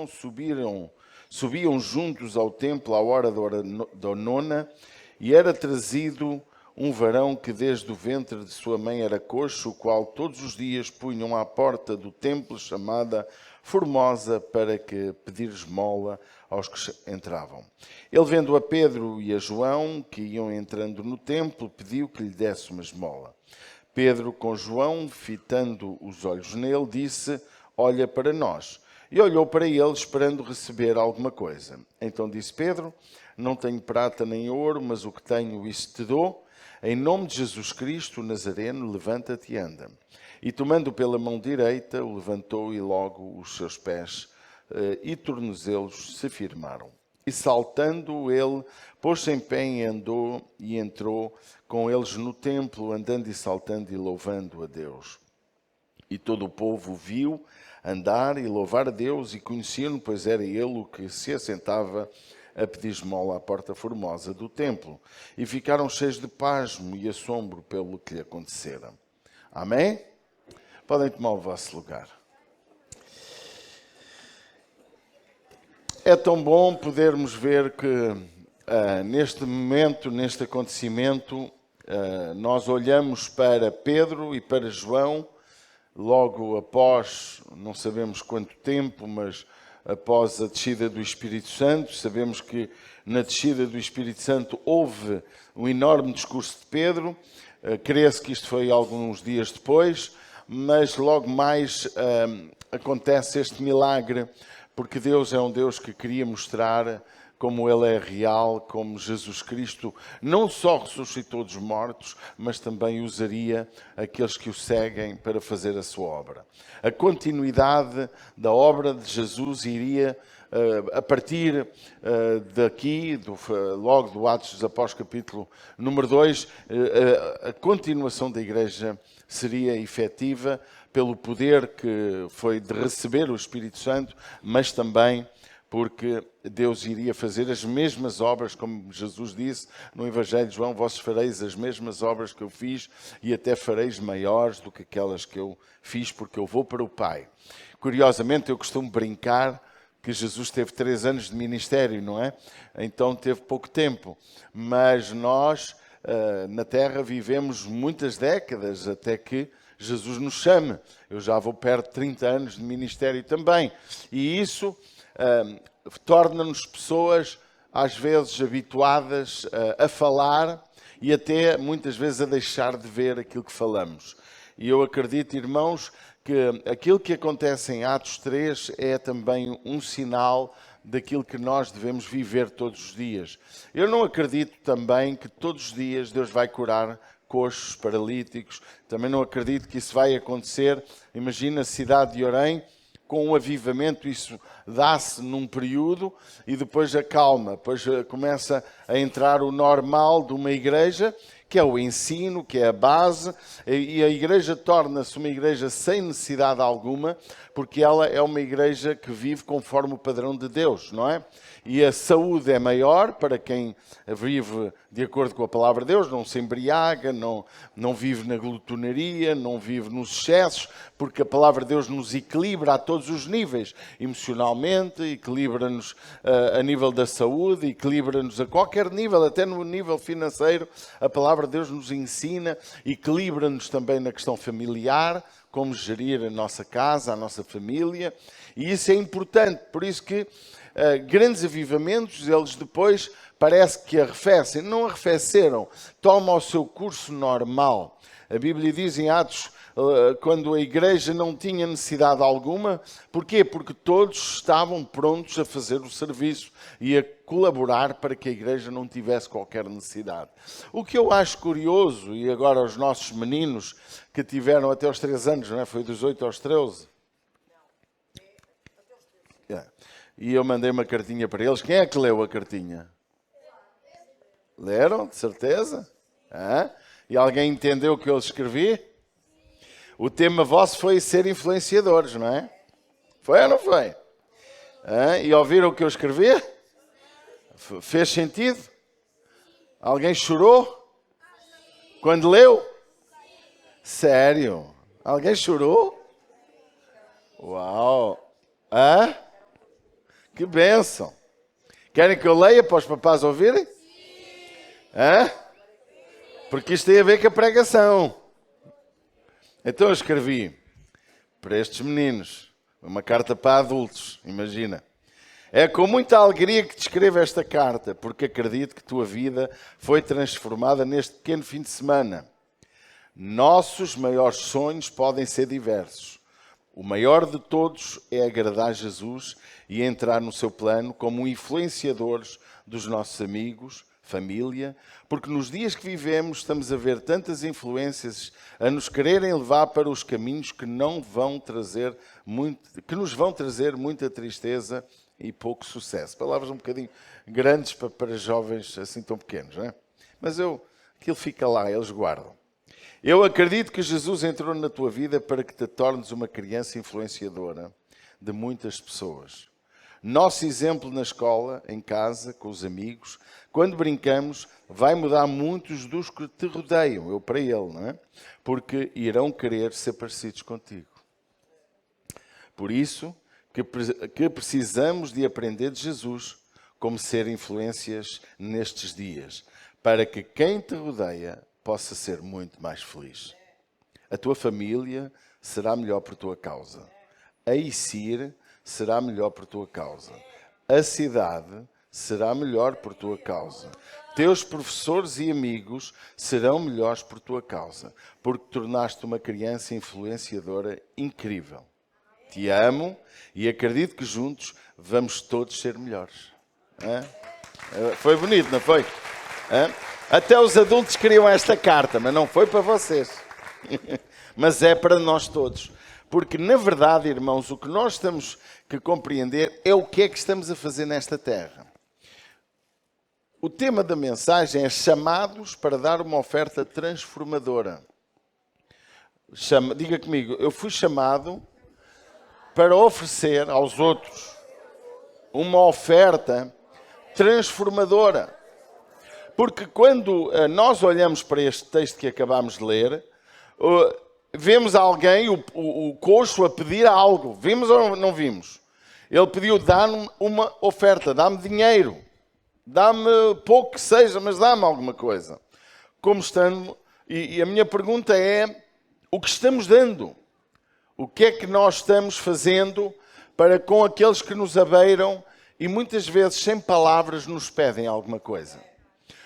João subiam juntos ao templo à hora da nona, e era trazido um varão que desde o ventre de sua mãe era coxo, o qual todos os dias punham à porta do templo chamada Formosa para que pedir esmola aos que entravam. Ele, vendo a Pedro e a João, que iam entrando no templo, pediu que lhe desse uma esmola. Pedro, com João, fitando os olhos nele, disse: olha para nós. E olhou para ele, esperando receber alguma coisa. Então disse Pedro: não tenho prata nem ouro, mas o que tenho, isso te dou. Em nome de Jesus Cristo, o Nazareno, levanta-te e anda. E tomando pela mão direita, o levantou, e logo os seus pés e tornozelos se firmaram. E saltando ele, pôs-se em pé e andou e entrou com eles no templo, andando e saltando e louvando a Deus. E todo o povo viu andar e louvar a Deus, e conheciam-no, pois era ele o que se assentava a pedir esmola à porta formosa do templo. E ficaram cheios de pasmo e assombro pelo que lhe acontecera. Amém? Podem tomar o vosso lugar. É tão bom podermos ver que neste momento, neste acontecimento, nós olhamos para Pedro e para João, logo após, não sabemos quanto tempo, mas após a descida do Espírito Santo. Sabemos que na descida do Espírito Santo houve um enorme discurso de Pedro. Crê-se que isto foi alguns dias depois, mas logo mais acontece este milagre, porque Deus é um Deus que queria mostrar como Ele é real, como Jesus Cristo não só ressuscitou dos mortos, mas também usaria aqueles que o seguem para fazer a sua obra. A continuidade da obra de Jesus iria, a partir daqui, logo do Atos dos Apóstolos, capítulo número 2, a continuação da Igreja seria efetiva pelo poder que foi de receber o Espírito Santo, mas também porque Deus iria fazer as mesmas obras, como Jesus disse no Evangelho de João: vós fareis as mesmas obras que eu fiz, e até fareis maiores do que aquelas que eu fiz, porque eu vou para o Pai. Curiosamente, eu costumo brincar que Jesus teve 3 anos de ministério, não é? Então teve pouco tempo, mas nós na Terra vivemos muitas décadas até que Jesus nos chame. Eu já vou perto de 30 anos de ministério também, e isso torna-nos pessoas às vezes habituadas a falar e até muitas vezes a deixar de ver aquilo que falamos. E eu acredito, irmãos, que aquilo que acontece em Atos 3 é também um sinal daquilo que nós devemos viver todos os dias. Eu não acredito também que todos os dias Deus vai curar coxos, paralíticos. Também não acredito que isso vai acontecer. Imagina a cidade de Orém, com um avivamento, isso dá-se num período e depois acalma, depois começa a entrar o normal de uma igreja, que é o ensino, que é a base, e a igreja torna-se uma igreja sem necessidade alguma, porque ela é uma igreja que vive conforme o padrão de Deus, não é? E a saúde é maior para quem vive de acordo com a palavra de Deus, não se embriaga, não vive na glutonaria, não vive nos excessos, porque a palavra de Deus nos equilibra a todos os níveis, emocionalmente, equilibra-nos a nível da saúde, equilibra-nos a qualquer nível, até no nível financeiro. A palavra de Deus nos ensina, equilibra-nos também na questão familiar, como gerir a nossa casa, a nossa família, e isso é importante. Por isso que grandes avivamentos, eles depois parece que arrefecem. Não arrefeceram, toma o seu curso normal. A Bíblia diz em Atos, quando a igreja não tinha necessidade alguma. Porquê? Porque todos estavam prontos a fazer o serviço e a colaborar para que a igreja não tivesse qualquer necessidade. O que eu acho curioso, e agora os nossos meninos que tiveram até aos 3 anos, não é? Foi dos 8 aos 13? E eu mandei uma cartinha para eles. Quem é que leu a cartinha? Leram? De certeza? E alguém entendeu o que eu escrevi? O tema vosso foi ser influenciadores, não é? Foi ou não foi? E ouviram o que eu escrevi? Fez sentido? Alguém chorou? Quando leu? Sério? Alguém chorou? Uau! Que bênção! Querem que eu leia para os papás ouvirem? Hã? Porque isto tem a ver com a pregação. Então eu escrevi para estes meninos uma carta para adultos, imagina. É com muita alegria que te escrevo esta carta, porque acredito que a tua vida foi transformada neste pequeno fim de semana. Nossos maiores sonhos podem ser diversos. O maior de todos é agradar Jesus e entrar no seu plano como influenciadores dos nossos amigos, família, porque nos dias que vivemos estamos a ver tantas influências a nos quererem levar para os caminhos que nos vão trazer muita tristeza e pouco sucesso. Palavras um bocadinho grandes para jovens assim tão pequenos, não é? Mas aquilo fica lá, eles guardam. Eu acredito que Jesus entrou na tua vida para que te tornes uma criança influenciadora de muitas pessoas. Nosso exemplo na escola, em casa, com os amigos, quando brincamos, vai mudar muitos dos que te rodeiam, eu para ele, não é? Porque irão querer ser parecidos contigo. Por isso que precisamos de aprender de Jesus como ser influências nestes dias, para que quem te rodeia possa ser muito mais feliz. A tua família será melhor por tua causa. A ICIR será melhor por tua causa. A cidade será melhor por tua causa. Teus professores e amigos serão melhores por tua causa, porque tornaste uma criança influenciadora incrível. Te amo e acredito que juntos vamos todos ser melhores. Hã? Foi bonito, não foi? Hã? Até os adultos queriam esta carta, mas não foi para vocês. Mas é para nós todos. Porque, na verdade, irmãos, o que nós temos que compreender é o que é que estamos a fazer nesta terra. O tema da mensagem é chamados para dar uma oferta transformadora. Diga comigo, eu fui chamado para oferecer aos outros uma oferta transformadora. Porque quando nós olhamos para este texto que acabámos de ler, vemos alguém, o coxo, a pedir algo. Vimos ou não vimos? Ele pediu, dá-me uma oferta, dá-me dinheiro. Dá-me pouco que seja, mas dá-me alguma coisa. Como estando, e a minha pergunta é, o que estamos dando? O que é que nós estamos fazendo para com aqueles que nos abeiram e muitas vezes sem palavras nos pedem alguma coisa?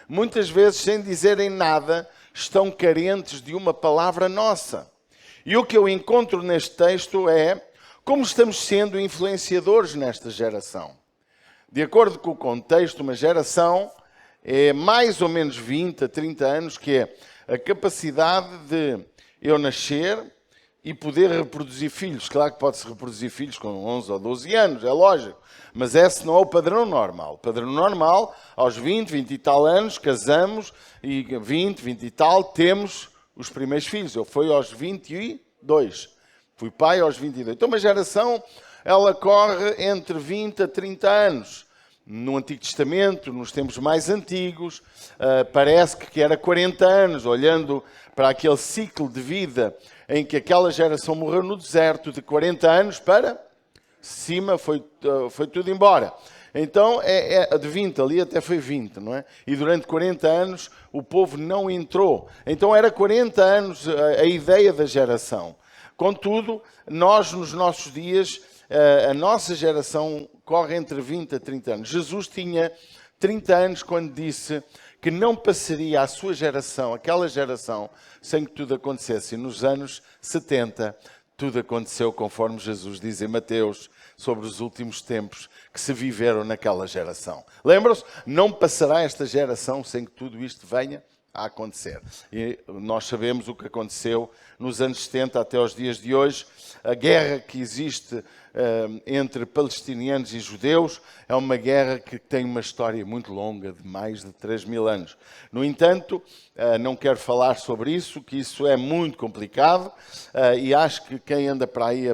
Muitas vezes, sem dizerem nada, estão carentes de uma palavra nossa. E o que eu encontro neste texto é como estamos sendo influenciadores nesta geração. De acordo com o contexto, uma geração é mais ou menos 20 a 30 anos, que é a capacidade de eu nascer e poder reproduzir filhos. Claro que pode-se reproduzir filhos com 11 ou 12 anos, é lógico. Mas esse não é o padrão normal. O padrão normal, aos 20, 20 e tal anos, casamos e 20, 20 e tal, temos os primeiros filhos. Eu fui aos 22. Fui pai aos 22. Então uma geração, ela corre entre 20 a 30 anos. No Antigo Testamento, nos tempos mais antigos, parece que era 40 anos, olhando para aquele ciclo de vida em que aquela geração morreu no deserto, de 40 anos para cima, foi tudo embora. Então, de 20, ali até foi 20, não é? E durante 40 anos o povo não entrou. Então era 40 anos a ideia da geração. Contudo, nós nos nossos dias, a nossa geração corre entre 20 a 30 anos. Jesus tinha 30 anos quando disse que não passaria a sua geração, aquela geração, sem que tudo acontecesse. E nos anos 70, tudo aconteceu conforme Jesus diz em Mateus, sobre os últimos tempos que se viveram naquela geração. Lembram-se? Não passará esta geração sem que tudo isto venha a acontecer. E nós sabemos o que aconteceu nos anos 70 até os dias de hoje. A guerra que existe entre palestinianos e judeus é uma guerra que tem uma história muito longa, de mais de 3.000 anos. No entanto, não quero falar sobre isso, que isso é muito complicado, e acho que quem anda para aí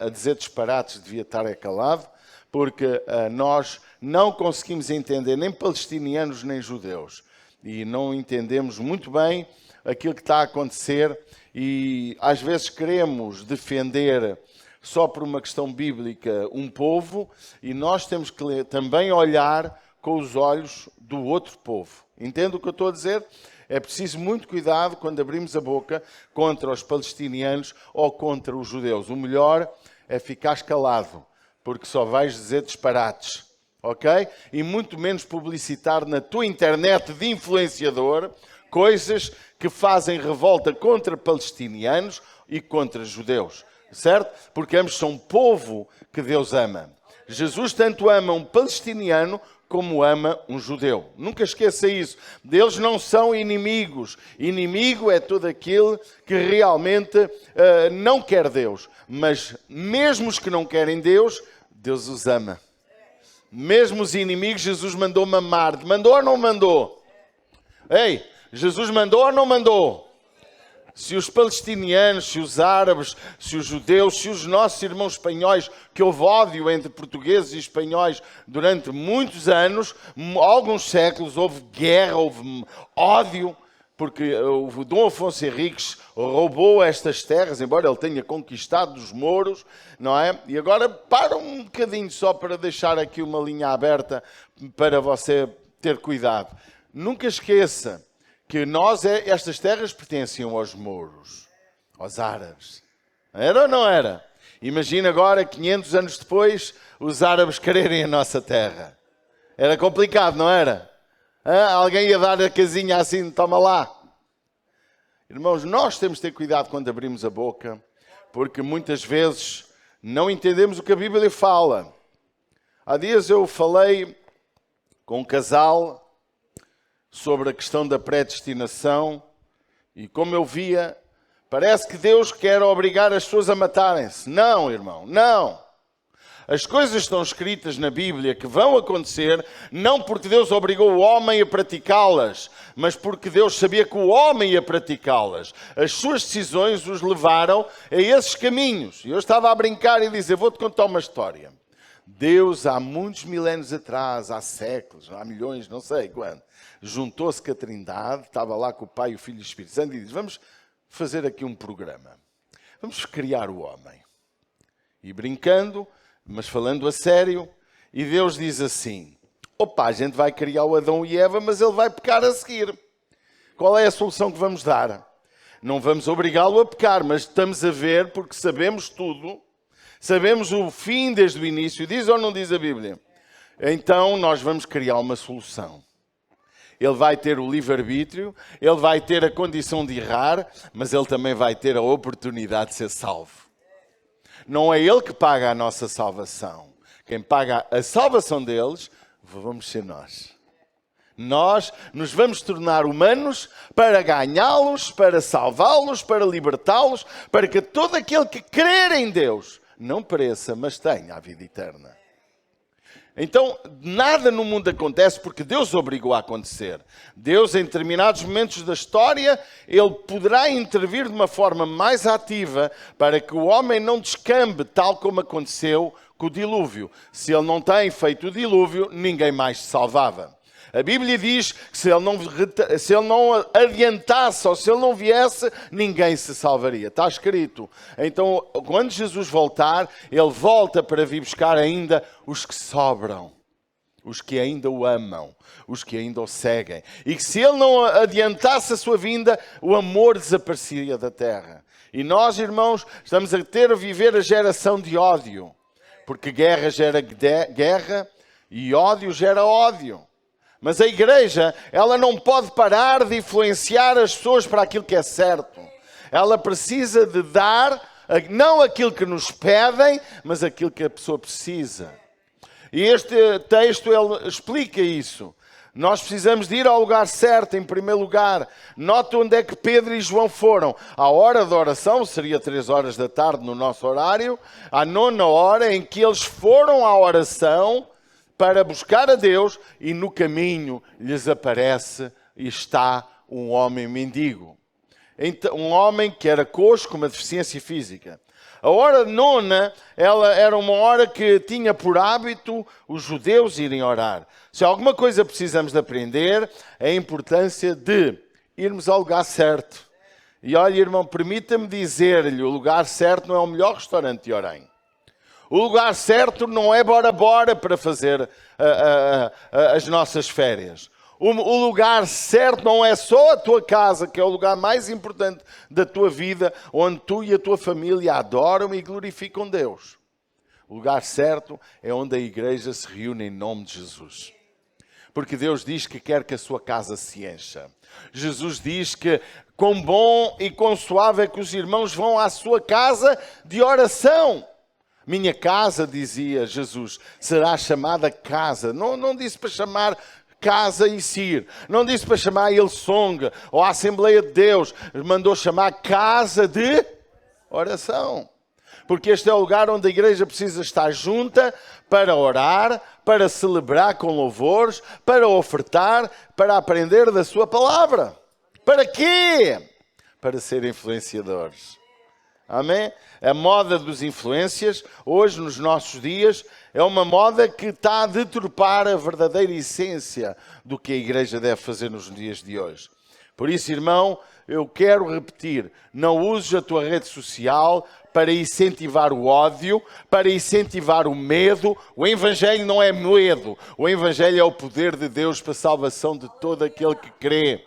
a dizer disparates devia estar calado, porque nós não conseguimos entender nem palestinianos nem judeus. E não entendemos muito bem aquilo que está a acontecer e às vezes queremos defender só por uma questão bíblica um povo, e nós temos que também olhar com os olhos do outro povo. Entende o que eu estou a dizer? É preciso muito cuidado quando abrimos a boca contra os palestinianos ou contra os judeus. O melhor é ficar calado, porque só vais dizer disparates, ok? E muito menos publicitar na tua internet de influenciador coisas que fazem revolta contra palestinianos e contra judeus, certo? Porque ambos são povo que Deus ama. Jesus tanto ama um palestiniano como ama um judeu. Nunca esqueça isso. Eles não são inimigos. Inimigo é todo aquele que realmente não quer Deus. Mas mesmo os que não querem Deus, Deus os ama. Mesmo os inimigos, Jesus mandou mamar. Mandou ou não mandou? Ei, Jesus mandou ou não mandou? Se os palestinianos, se os árabes, se os judeus, se os nossos irmãos espanhóis, que houve ódio entre portugueses e espanhóis durante muitos anos, alguns séculos, houve guerra, houve ódio, porque o Dom Afonso Henriques roubou estas terras, embora ele tenha conquistado dos mouros, não é? E agora para um bocadinho só para deixar aqui uma linha aberta para você ter cuidado. Nunca esqueça que estas terras pertenciam aos mouros, aos árabes. Era ou não era? Imagina agora, 500 anos depois, os árabes quererem a nossa terra. Era complicado, não era? Alguém ia dar a casinha assim, toma lá. Irmãos, nós temos de ter cuidado quando abrimos a boca, porque muitas vezes não entendemos o que a Bíblia fala. Há dias eu falei com um casal sobre a questão da predestinação, e como eu via, parece que Deus quer obrigar as pessoas a matarem-se. Não, irmão, não. As coisas estão escritas na Bíblia que vão acontecer, não porque Deus obrigou o homem a praticá-las, mas porque Deus sabia que o homem ia praticá-las. As suas decisões os levaram a esses caminhos. E eu estava a brincar e dizer, vou-te contar uma história. Deus, há muitos milénios atrás, há séculos, há milhões, não sei quando, juntou-se com a Trindade, estava lá com o Pai, o Filho e o Espírito Santo, e diz, vamos fazer aqui um programa. Vamos criar o homem. E brincando, mas falando a sério, e Deus diz assim, opa, a gente vai criar o Adão e Eva, mas ele vai pecar a seguir. Qual é a solução que vamos dar? Não vamos obrigá-lo a pecar, mas estamos a ver, porque sabemos tudo, sabemos o fim desde o início, diz ou não diz a Bíblia? Então nós vamos criar uma solução. Ele vai ter o livre-arbítrio, ele vai ter a condição de errar, mas ele também vai ter a oportunidade de ser salvo. Não é ele que paga a nossa salvação. Quem paga a salvação deles, vamos ser nós. Nós nos vamos tornar humanos para ganhá-los, para salvá-los, para libertá-los, para que todo aquele que crer em Deus não pereça, mas tenha a vida eterna. Então, nada no mundo acontece porque Deus obrigou a acontecer. Deus, em determinados momentos da história, Ele poderá intervir de uma forma mais ativa para que o homem não descambe, tal como aconteceu com o dilúvio. Se Ele não tem feito o dilúvio, ninguém mais se salvava. A Bíblia diz que se ele não adiantasse ou se ele não viesse, ninguém se salvaria. Está escrito. Então, quando Jesus voltar, ele volta para vir buscar ainda os que sobram, os que ainda o amam, os que ainda o seguem. E que se ele não adiantasse a sua vinda, o amor desapareceria da terra. E nós, irmãos, estamos a viver a geração de ódio. Porque guerra gera guerra e ódio gera ódio. Mas a igreja, ela não pode parar de influenciar as pessoas para aquilo que é certo. Ela precisa de dar, não aquilo que nos pedem, mas aquilo que a pessoa precisa. E este texto, ele explica isso. Nós precisamos de ir ao lugar certo, em primeiro lugar. Note onde é que Pedro e João foram. À hora da oração, seria 3 horas da tarde no nosso horário, à 9ª hora em que eles foram à oração para buscar a Deus, e no caminho lhes aparece e está um homem mendigo. Um homem que era coxo com uma deficiência física. A hora 9ª, ela era uma hora que tinha por hábito os judeus irem orar. Se alguma coisa precisamos de aprender, é a importância de irmos ao lugar certo. E olha, irmão, permita-me dizer-lhe, o lugar certo não é o melhor restaurante de Orem. O lugar certo não é bora para fazer as nossas férias. O lugar certo não é só a tua casa, que é o lugar mais importante da tua vida, onde tu e a tua família adoram e glorificam Deus. O lugar certo é onde a igreja se reúne em nome de Jesus. Porque Deus diz que quer que a sua casa se encha. Jesus diz que quão bom e quão suave é que os irmãos vão à sua casa de oração. Minha casa, dizia Jesus, será chamada casa. Não disse para chamar casa e Sir. Não disse para chamar Hillsong ou a Assembleia de Deus. Mandou chamar casa de oração. Porque este é o lugar onde a igreja precisa estar junta para orar, para celebrar com louvores, para ofertar, para aprender da sua palavra. Para quê? Para ser influenciadores. Amém? A moda dos influências, hoje nos nossos dias, é uma moda que está a deturpar a verdadeira essência do que a igreja deve fazer nos dias de hoje. Por isso, irmão, eu quero repetir, não uses a tua rede social para incentivar o ódio, para incentivar o medo. O Evangelho não é medo, o Evangelho é o poder de Deus para a salvação de todo aquele que crê.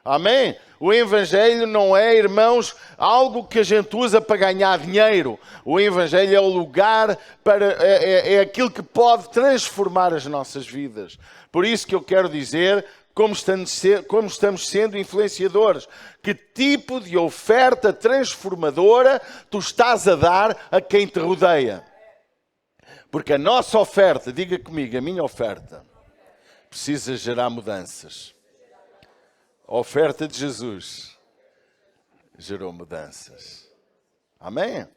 Amém? O Evangelho não é, irmãos, algo que a gente usa para ganhar dinheiro. O Evangelho é o lugar, é aquilo que pode transformar as nossas vidas. Por isso que eu quero dizer, como estamos sendo influenciadores, que tipo de oferta transformadora tu estás a dar a quem te rodeia. Porque a nossa oferta, diga comigo, a minha oferta, precisa gerar mudanças. A oferta de Jesus gerou mudanças. Amém?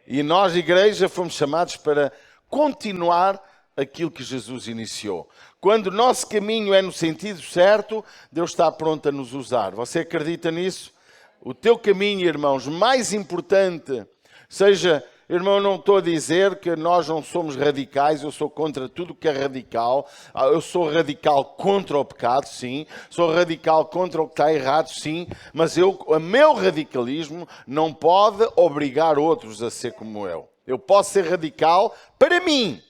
E nós, igreja, fomos chamados para continuar aquilo que Jesus iniciou. Quando o nosso caminho é no sentido certo, Deus está pronto a nos usar. Você acredita nisso? O teu caminho, irmãos, mais importante, seja... Irmão, não estou a dizer que nós não somos radicais, eu sou contra tudo que é radical. Eu sou radical contra o pecado, sim. Sou radical contra o que está errado, sim. Mas o meu radicalismo não pode obrigar outros a ser como eu. Eu posso ser radical para mim.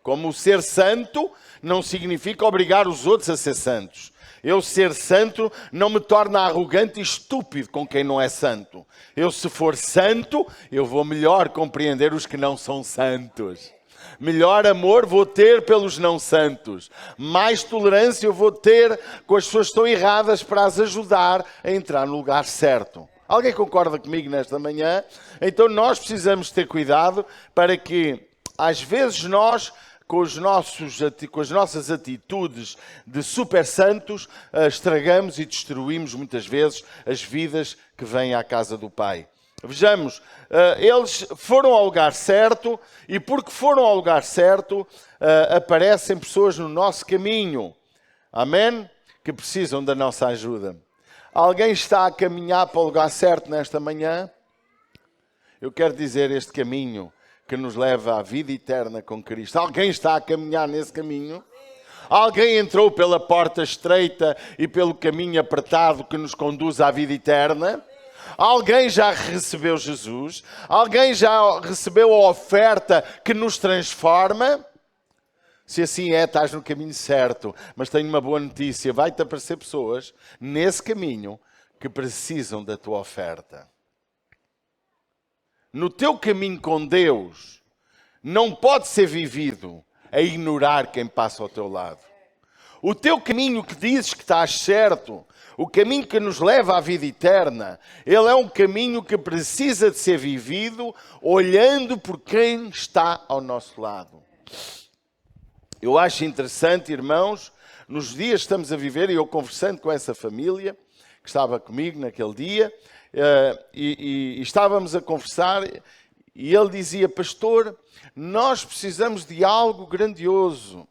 Como ser santo não significa obrigar os outros a ser santos. Eu ser santo não me torna arrogante e estúpido com quem não é santo. Eu, se for santo, eu vou melhor compreender os que não são santos. Melhor amor vou ter pelos não santos. Mais tolerância eu vou ter com as pessoas que estão erradas para as ajudar a entrar no lugar certo. Alguém concorda comigo nesta manhã? Então nós precisamos ter cuidado para que, às vezes, nós... Com as nossas atitudes de super santos, estragamos e destruímos muitas vezes as vidas que vêm à casa do Pai. Vejamos, eles foram ao lugar certo e porque foram ao lugar certo, aparecem pessoas no nosso caminho. Amém? Que precisam da nossa ajuda. Alguém está a caminhar para o lugar certo nesta manhã? Eu quero dizer, este caminho que nos leva à vida eterna com Cristo. Alguém está a caminhar nesse caminho? Alguém entrou pela porta estreita e pelo caminho apertado que nos conduz à vida eterna? Alguém já recebeu Jesus? Alguém já recebeu a oferta que nos transforma? Se assim é, estás no caminho certo. Mas tenho uma boa notícia. Vai-te aparecer pessoas nesse caminho que precisam da tua oferta. No teu caminho com Deus, não pode ser vivido a ignorar quem passa ao teu lado. O teu caminho que dizes que estás certo, o caminho que nos leva à vida eterna, ele é um caminho que precisa de ser vivido olhando por quem está ao nosso lado. Eu acho interessante, irmãos, nos dias que estamos a viver, e eu conversando com essa família que estava comigo naquele dia, e estávamos a conversar e ele dizia: pastor, nós precisamos de algo grandioso.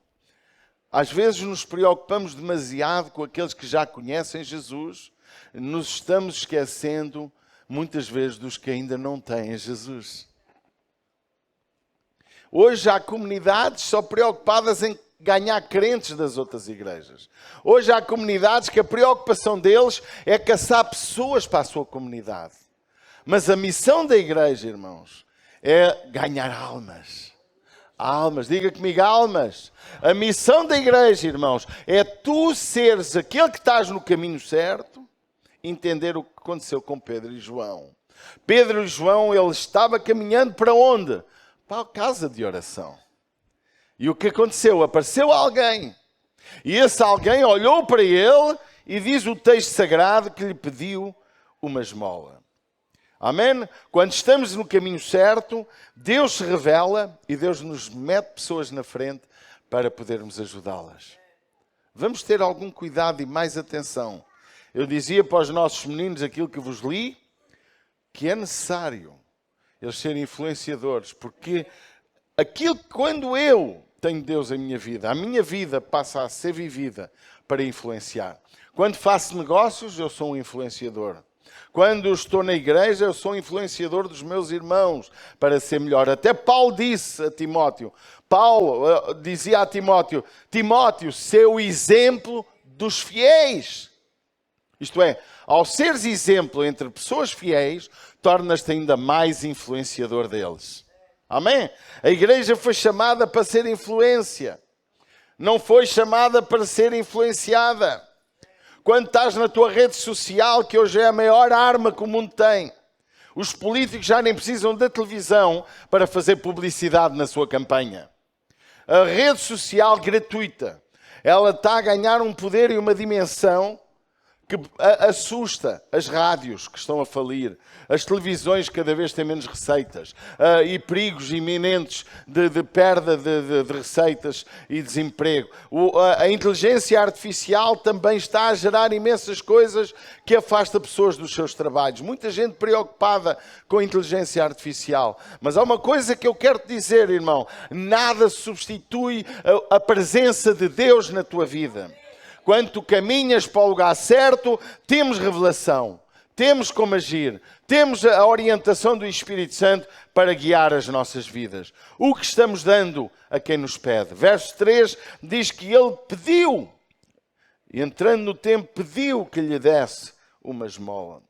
Às vezes nos preocupamos demasiado com aqueles que já conhecem Jesus, nos estamos esquecendo muitas vezes dos que ainda não têm Jesus. Hoje há comunidades só preocupadas em ganhar crentes das outras igrejas. Hoje há comunidades que a preocupação deles é caçar pessoas para a sua comunidade. Mas a missão da igreja, irmãos, é ganhar almas. Almas, diga comigo, almas. A missão da igreja, irmãos, é tu seres aquele que estás no caminho certo, entender o que aconteceu com Pedro e João. Pedro e João, ele estava caminhando para onde? Para a casa de oração. E o que aconteceu? Apareceu alguém. E esse alguém olhou para ele e diz o texto sagrado que lhe pediu uma esmola. Amém? Quando estamos no caminho certo, Deus se revela e Deus nos mete pessoas na frente para podermos ajudá-las. Vamos ter algum cuidado e mais atenção. Eu dizia para os nossos meninos aquilo que vos li, que é necessário eles serem influenciadores, porque aquilo que quando eu tenho Deus em minha vida, a minha vida passa a ser vivida para influenciar. Quando faço negócios, eu sou um influenciador. Quando estou na igreja, eu sou influenciador dos meus irmãos para ser melhor. Até Paulo disse a Timóteo, Paulo dizia a Timóteo, Timóteo, seu exemplo dos fiéis. Isto é, ao seres exemplo entre pessoas fiéis, tornas-te ainda mais influenciador deles. Amém? A igreja foi chamada para ser influência. Não foi chamada para ser influenciada. Quando estás na tua rede social, que hoje é a maior arma que o mundo tem, os políticos já nem precisam da televisão para fazer publicidade na sua campanha. A rede social gratuita, ela está a ganhar um poder e uma dimensão que assusta as rádios que estão a falir, as televisões cada vez têm menos receitas e perigos iminentes de perda de receitas e desemprego. A inteligência artificial também está a gerar imensas coisas que afasta pessoas dos seus trabalhos. Muita gente preocupada com a inteligência artificial. Mas há uma coisa que eu quero te dizer, irmão, nada substitui a presença de Deus na tua vida. Quando tu caminhas para o lugar certo, temos revelação, temos como agir, temos a orientação do Espírito Santo para guiar as nossas vidas. O que estamos dando a quem nos pede? Verso 3 diz que ele pediu, entrando no templo, pediu que lhe desse uma esmola.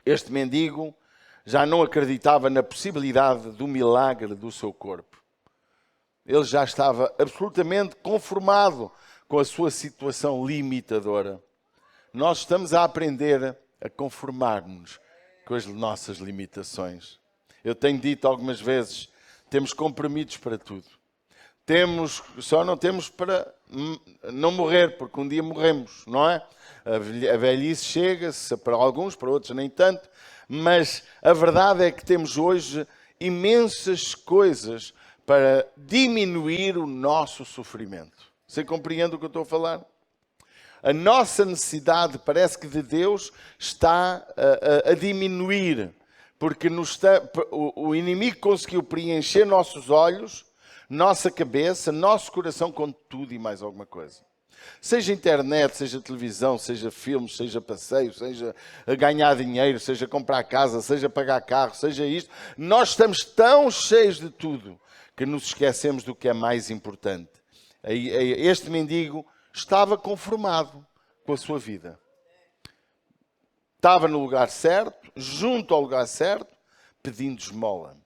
Este mendigo já não acreditava na possibilidade do milagre do seu corpo. Ele já estava absolutamente conformado com a sua situação limitadora. Nós estamos a aprender a conformar-nos com as nossas limitações. Eu tenho dito algumas vezes, temos compromissos para tudo. Só não temos para não morrer, porque um dia morremos, não é? A velhice chega-se para alguns, para outros nem tanto, mas a verdade é que temos hoje imensas coisas para diminuir o nosso sofrimento. Você compreende o que eu estou a falar? A nossa necessidade, parece que de Deus, está a diminuir. Porque o inimigo conseguiu preencher nossos olhos, nossa cabeça, nosso coração com tudo e mais alguma coisa. Seja internet, seja televisão, seja filmes, seja passeio, seja ganhar dinheiro, seja comprar casa, seja pagar carro, seja isto. Nós estamos tão cheios de tudo que nos esquecemos do que é mais importante. Este mendigo estava conformado com a sua vida. Estava no lugar certo, junto ao lugar certo, pedindo esmola.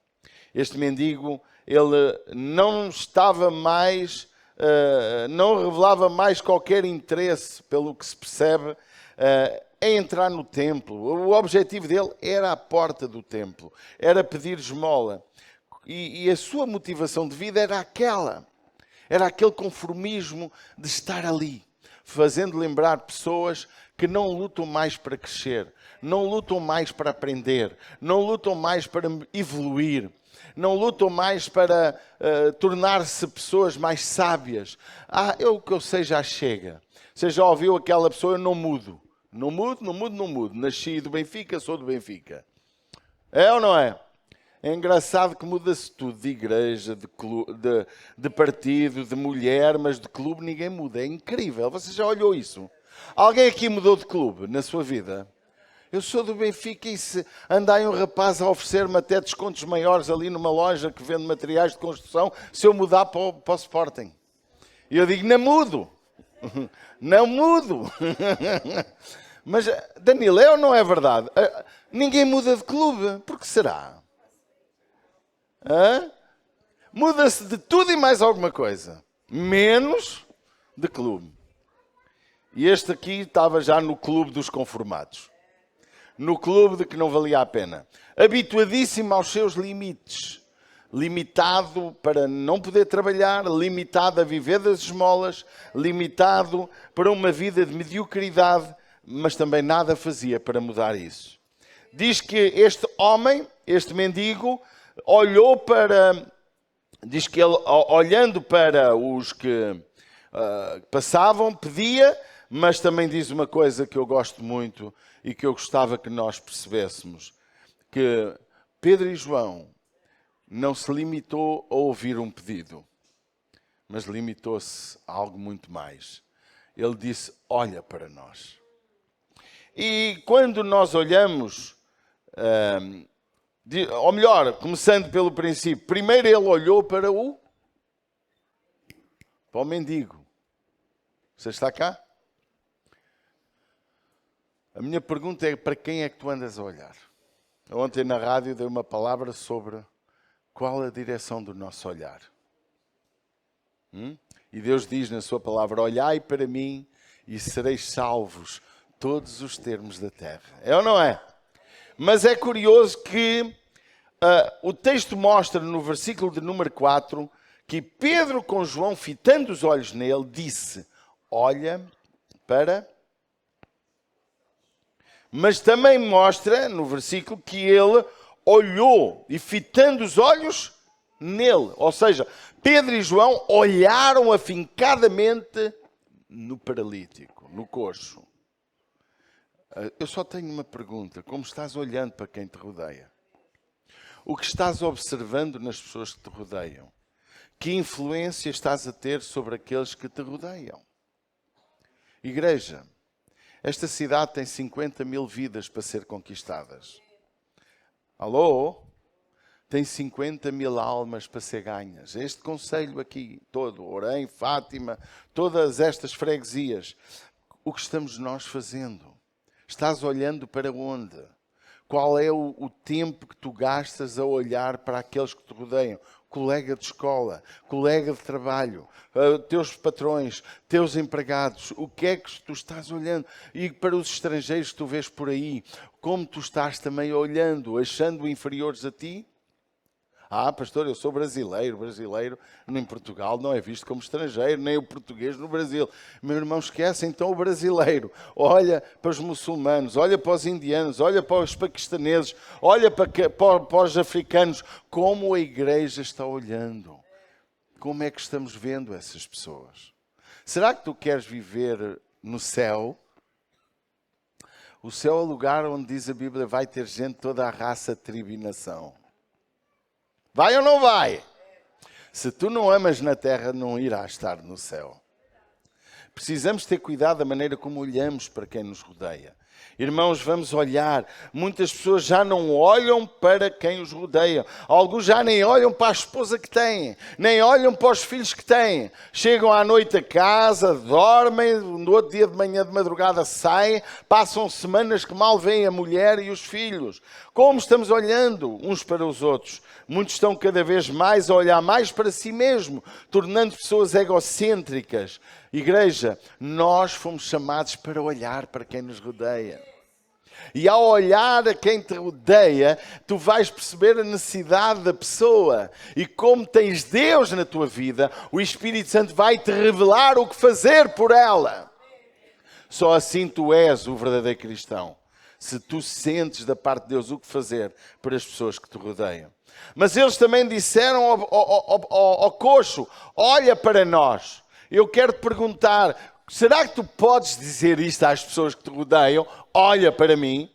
Este mendigo, ele não estava mais, não revelava mais qualquer interesse, pelo que se percebe, em entrar no templo. O objetivo dele era a porta do templo, era pedir esmola. E a sua motivação de vida era aquela. Era aquele conformismo de estar ali, fazendo lembrar pessoas que não lutam mais para crescer, não lutam mais para aprender, não lutam mais para evoluir, não lutam mais para tornar-se pessoas mais sábias. O que eu sei já chega. Você já ouviu aquela pessoa, eu não mudo. Não mudo, não mudo, não mudo. Nasci do Benfica, sou do Benfica. É ou não é? É engraçado que muda-se tudo, de igreja, de, clube, de partido, de mulher, mas de clube ninguém muda. É incrível. Você já olhou isso? Alguém aqui mudou de clube na sua vida? Eu sou do Benfica e se anda aí um rapaz a oferecer-me até descontos maiores ali numa loja que vende materiais de construção, se eu mudar para o Sporting. E eu digo, não mudo. Não mudo. Mas, Danilo, é ou não é verdade? Ninguém muda de clube. Por que será? Muda-se de tudo e mais alguma coisa. Menos de clube. E este aqui estava já no clube dos conformados. No clube de que não valia a pena. Habituadíssimo aos seus limites. Limitado para não poder trabalhar, limitado a viver das esmolas, limitado para uma vida de mediocridade, mas também nada fazia para mudar isso. Diz que este homem, este mendigo, olhou para... Diz que ele, olhando para os que passavam, pedia, mas também diz uma coisa que eu gosto muito e que eu gostava que nós percebêssemos, que Pedro e João não se limitou a ouvir um pedido, mas limitou-se a algo muito mais. Ele disse, olha para nós. E quando nós olhamos, ou melhor, começando pelo princípio, primeiro ele olhou para o mendigo. Você está cá? A minha pergunta é, para quem é que tu andas a olhar? Ontem na rádio dei uma palavra sobre qual a direção do nosso olhar. E Deus diz na sua palavra, olhai para mim e sereis salvos todos os termos da terra. É ou não é? Mas é curioso que o texto mostra no versículo de número 4 que Pedro com João, fitando os olhos nele, disse, olha para... Mas também mostra no versículo que ele olhou e fitando os olhos nele. Ou seja, Pedro e João olharam afincadamente no paralítico, no coxo. Eu só tenho uma pergunta. Como estás olhando para quem te rodeia? O que estás observando nas pessoas que te rodeiam? Que influência estás a ter sobre aqueles que te rodeiam? Igreja, esta cidade tem 50 mil vidas para ser conquistadas. Alô? Tem 50 mil almas para ser ganhas. Este concelho aqui todo, Orém, Fátima, todas estas freguesias. O que estamos nós fazendo? Estás olhando para onde? Qual é o tempo que tu gastas a olhar para aqueles que te rodeiam? Colega de escola, colega de trabalho, teus patrões, teus empregados, o que é que tu estás olhando? E para os estrangeiros que tu vês por aí, como tu estás também olhando, achando inferiores a ti? Pastor, eu sou brasileiro. Brasileiro em Portugal não é visto como estrangeiro, nem o português no Brasil. Meu irmão, esquece então o brasileiro. Olha para os muçulmanos, olha para os indianos, olha para os paquistaneses, olha para os africanos. Como a igreja está olhando? Como é que estamos vendo essas pessoas? Será que tu queres viver no céu? O céu é o lugar onde diz a Bíblia, vai ter gente de toda a raça, tribo e nação. Vai ou não vai? Se tu não amas na terra, não irás estar no céu. Precisamos ter cuidado da maneira como olhamos para quem nos rodeia. Irmãos, vamos olhar. Muitas pessoas já não olham para quem os rodeia. Alguns já nem olham para a esposa que têm. Nem olham para os filhos que têm. Chegam à noite a casa, dormem, no outro dia de manhã de madrugada saem, passam semanas que mal veem a mulher e os filhos. Como estamos olhando uns para os outros? Muitos estão cada vez mais a olhar mais para si mesmo, tornando pessoas egocêntricas. Igreja, nós fomos chamados para olhar para quem nos rodeia. E ao olhar a quem te rodeia, tu vais perceber a necessidade da pessoa. E como tens Deus na tua vida, o Espírito Santo vai te revelar o que fazer por ela. Só assim tu és o verdadeiro cristão. Se tu sentes da parte de Deus o que fazer para as pessoas que te rodeiam. Mas eles também disseram ao coxo, olha para nós. Eu quero te perguntar, será que tu podes dizer isto às pessoas que te rodeiam? Olha para mim.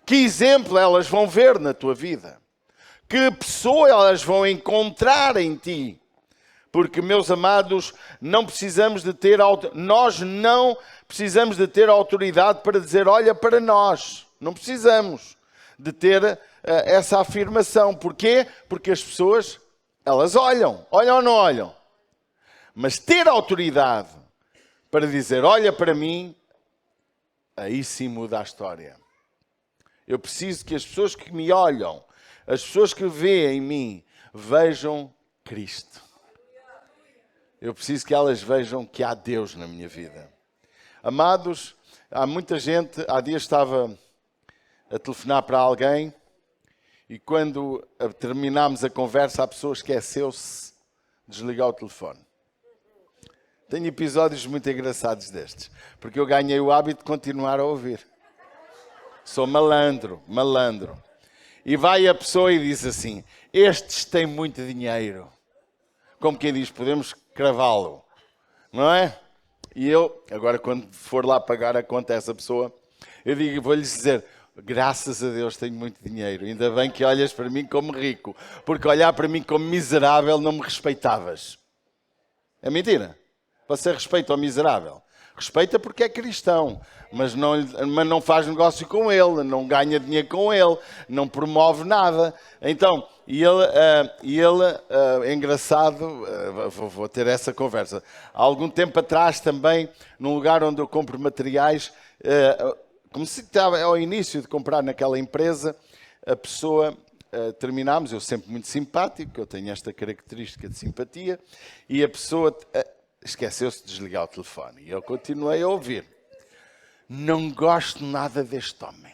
Que exemplo elas vão ver na tua vida? Que pessoa elas vão encontrar em ti? Porque, meus amados, nós não precisamos de ter autoridade para dizer, olha para nós. Não precisamos de ter essa afirmação. Porquê? Porque as pessoas, elas olham. Olham ou não olham? Mas ter autoridade para dizer, olha para mim, aí sim muda a história. Eu preciso que as pessoas que me olham, as pessoas que veem em mim, vejam Cristo. Eu preciso que elas vejam que há Deus na minha vida. Amados, há muita gente, há dias estava a telefonar para alguém e quando terminámos a conversa, a pessoa esqueceu-se de desligar o telefone. Tenho episódios muito engraçados destes, porque eu ganhei o hábito de continuar a ouvir. Sou malandro. E vai a pessoa e diz assim, estes têm muito dinheiro. Como quem diz, podemos cravá-lo, não é? E eu, agora quando for lá pagar a conta a essa pessoa, eu digo, vou-lhes dizer, graças a Deus tenho muito dinheiro, ainda bem que olhas para mim como rico, porque olhar para mim como miserável não me respeitavas. É mentira? Você respeita o miserável? Respeita porque é cristão, mas não faz negócio com ele, não ganha dinheiro com ele, não promove nada. Então, é engraçado, vou ter essa conversa. Há algum tempo atrás também, num lugar onde eu compro materiais, como se estava ao início de comprar naquela empresa, a pessoa, terminámos, eu sempre muito simpático, eu tenho esta característica de simpatia, e a pessoa esqueceu-se de desligar o telefone. E eu continuei a ouvir. Não gosto nada deste homem.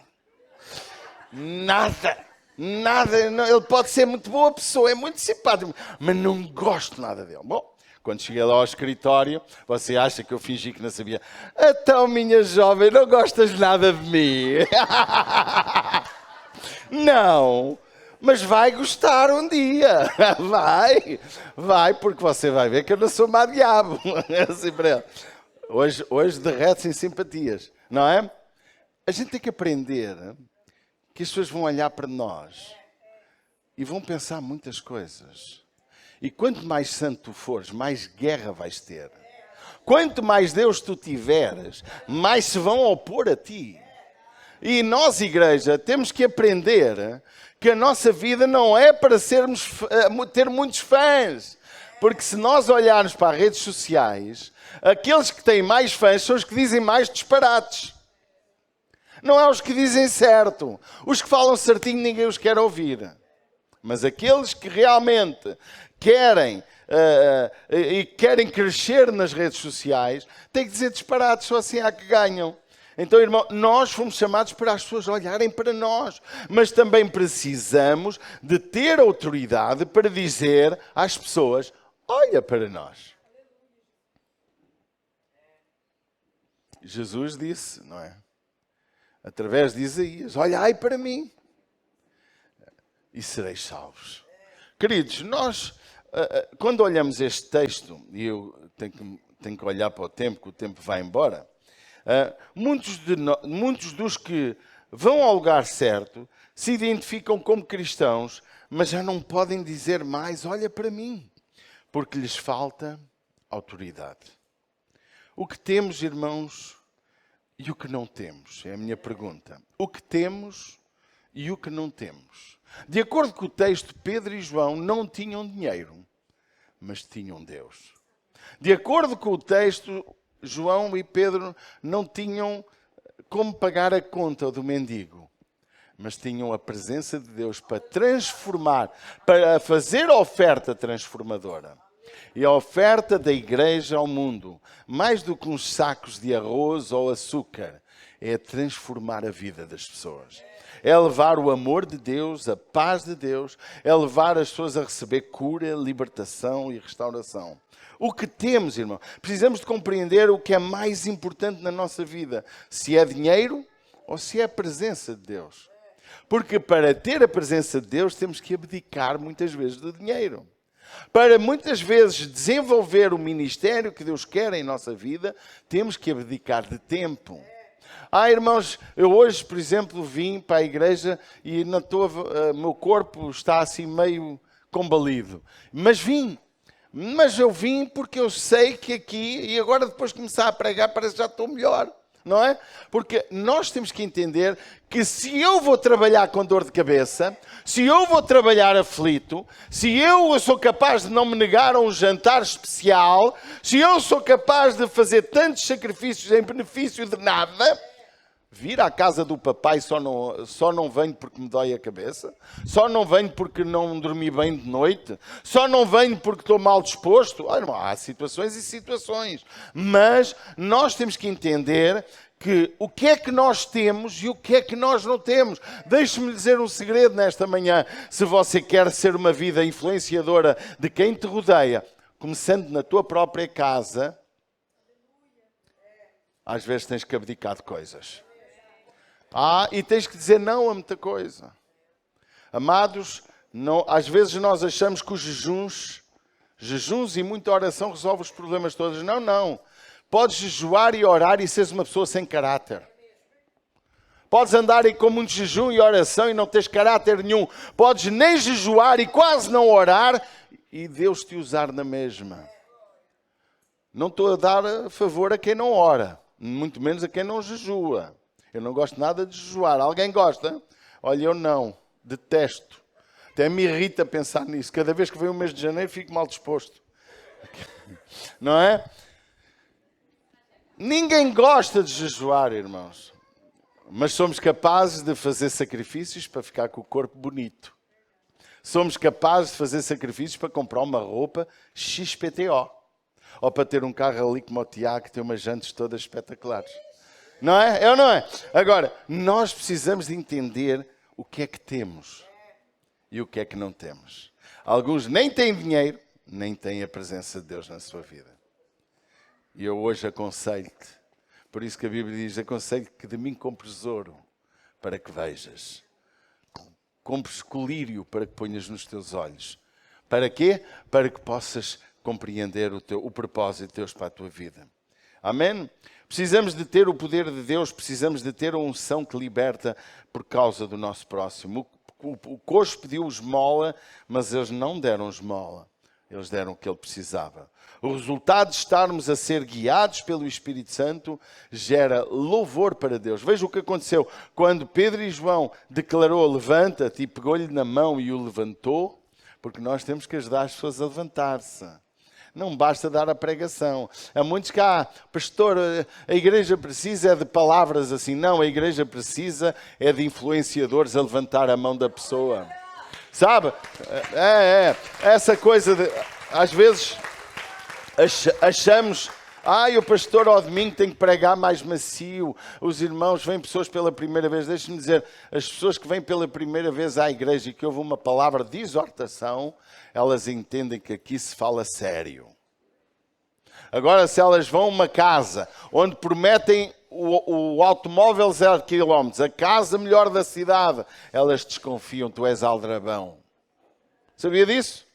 Nada. Ele pode ser muito boa pessoa, é muito simpático, mas não gosto nada dele. Bom, quando cheguei lá ao escritório, você acha que eu fingi que não sabia? Então, minha jovem, não gostas nada de mim? Não. Mas vai gostar um dia. Vai, porque você vai ver que eu não sou má diabo. Assim para ele. Hoje derrete-se em simpatias, não é? A gente tem que aprender que as pessoas vão olhar para nós e vão pensar muitas coisas. E quanto mais santo tu fores, mais guerra vais ter. Quanto mais Deus tu tiveres, mais se vão opor a ti. E nós, igreja, temos que aprender que a nossa vida não é para ter muitos fãs. Porque se nós olharmos para as redes sociais, aqueles que têm mais fãs são os que dizem mais disparates. Não é os que dizem certo. Os que falam certinho ninguém os quer ouvir. Mas aqueles que realmente querem crescer nas redes sociais, têm que dizer disparates, só assim há que ganham. Então, irmão, nós fomos chamados para as pessoas olharem para nós, mas também precisamos de ter autoridade para dizer às pessoas, olha para nós. Jesus disse, não é? Através de Isaías, olhai para mim e sereis salvos. Queridos, nós, quando olhamos este texto, e eu tenho que olhar para o tempo, que o tempo vai embora, muitos dos que vão ao lugar certo se identificam como cristãos, mas já não podem dizer mais, olha para mim, porque lhes falta autoridade. O que temos, irmãos, e o que não temos? É a minha pergunta. O que temos e o que não temos? De acordo com o texto, Pedro e João não tinham dinheiro, mas tinham Deus. De acordo com o texto, João e Pedro não tinham como pagar a conta do mendigo, mas tinham a presença de Deus para transformar, para fazer a oferta transformadora. E a oferta da igreja ao mundo, mais do que uns sacos de arroz ou açúcar, é transformar a vida das pessoas. É levar o amor de Deus, a paz de Deus, é levar as pessoas a receber cura, libertação e restauração. O que temos, irmão? Precisamos de compreender o que é mais importante na nossa vida. Se é dinheiro ou se é a presença de Deus. Porque para ter a presença de Deus temos que abdicar muitas vezes do dinheiro. Para muitas vezes desenvolver o ministério que Deus quer em nossa vida, temos que abdicar de tempo. Irmãos, eu hoje, por exemplo, vim para a igreja e meu corpo está assim meio combalido. Mas eu vim porque eu sei que aqui, e agora depois de começar a pregar, parece que já estou melhor. Não é? Porque nós temos que entender que se eu vou trabalhar com dor de cabeça, se eu vou trabalhar aflito, se eu sou capaz de não me negar a um jantar especial, se eu sou capaz de fazer tantos sacrifícios em benefício de nada, vir à casa do papai só não venho porque me dói a cabeça, só não venho porque não dormi bem de noite, só não venho porque estou mal disposto. Olha, há situações e situações, mas nós temos que entender que o que é que nós temos e o que é que nós não temos. Deixe-me dizer um segredo nesta manhã. Se você quer ser uma vida influenciadora de quem te rodeia, começando na tua própria casa, às vezes tens que abdicar de coisas. E tens que dizer não a muita coisa. Amados, não, às vezes nós achamos que os jejuns e muita oração resolvem os problemas todos. Não, não. Podes jejuar e orar e seres uma pessoa sem caráter. Podes andar aí com muito jejum e oração e não tens caráter nenhum. Podes nem jejuar e quase não orar e Deus te usar na mesma. Não estou a dar favor a quem não ora, muito menos a quem não jejua. Eu não gosto nada de jejuar. Alguém gosta? Olha, eu não. Detesto. Até me irrita pensar nisso. Cada vez que vem o mês de janeiro fico mal disposto. Não é? Ninguém gosta de jejuar, irmãos. Mas somos capazes de fazer sacrifícios para ficar com o corpo bonito. Somos capazes de fazer sacrifícios para comprar uma roupa XPTO. Ou para ter um carro ali como o Tiago, que tem umas jantes todas espetaculares. Não é? É ou não é? Agora, nós precisamos de entender o que é que temos e o que é que não temos. Alguns nem têm dinheiro, nem têm a presença de Deus na sua vida. E eu hoje aconselho-te, por isso que a Bíblia diz, aconselho-te que de mim compres ouro para que vejas. Compres colírio para que ponhas nos teus olhos. Para quê? Para que possas compreender o propósito de Deus para a tua vida. Amém? Precisamos de ter o poder de Deus, precisamos de ter a unção que liberta por causa do nosso próximo. O coxo pediu esmola, mas eles não deram esmola. Eles deram o que ele precisava. O resultado de estarmos a ser guiados pelo Espírito Santo gera louvor para Deus. Veja o que aconteceu. Quando Pedro e João declarou, levanta-te, e pegou-lhe na mão e o levantou, porque nós temos que ajudar as pessoas a levantar-se. Não basta dar a pregação. Há muitos que, pastor, a igreja precisa de palavras assim. Não, a igreja precisa é de influenciadores a levantar a mão da pessoa. Sabe? Essa coisa de, às vezes, achamos, o pastor ao domingo tem que pregar mais macio. Os irmãos, vêm pessoas pela primeira vez. Deixe-me dizer, as pessoas que vêm pela primeira vez à igreja e que ouvem uma palavra de exortação, elas entendem que aqui se fala sério. Agora, se elas vão a uma casa onde prometem o automóvel 0 km, a casa melhor da cidade, elas desconfiam, tu és aldrabão. Sabia disso?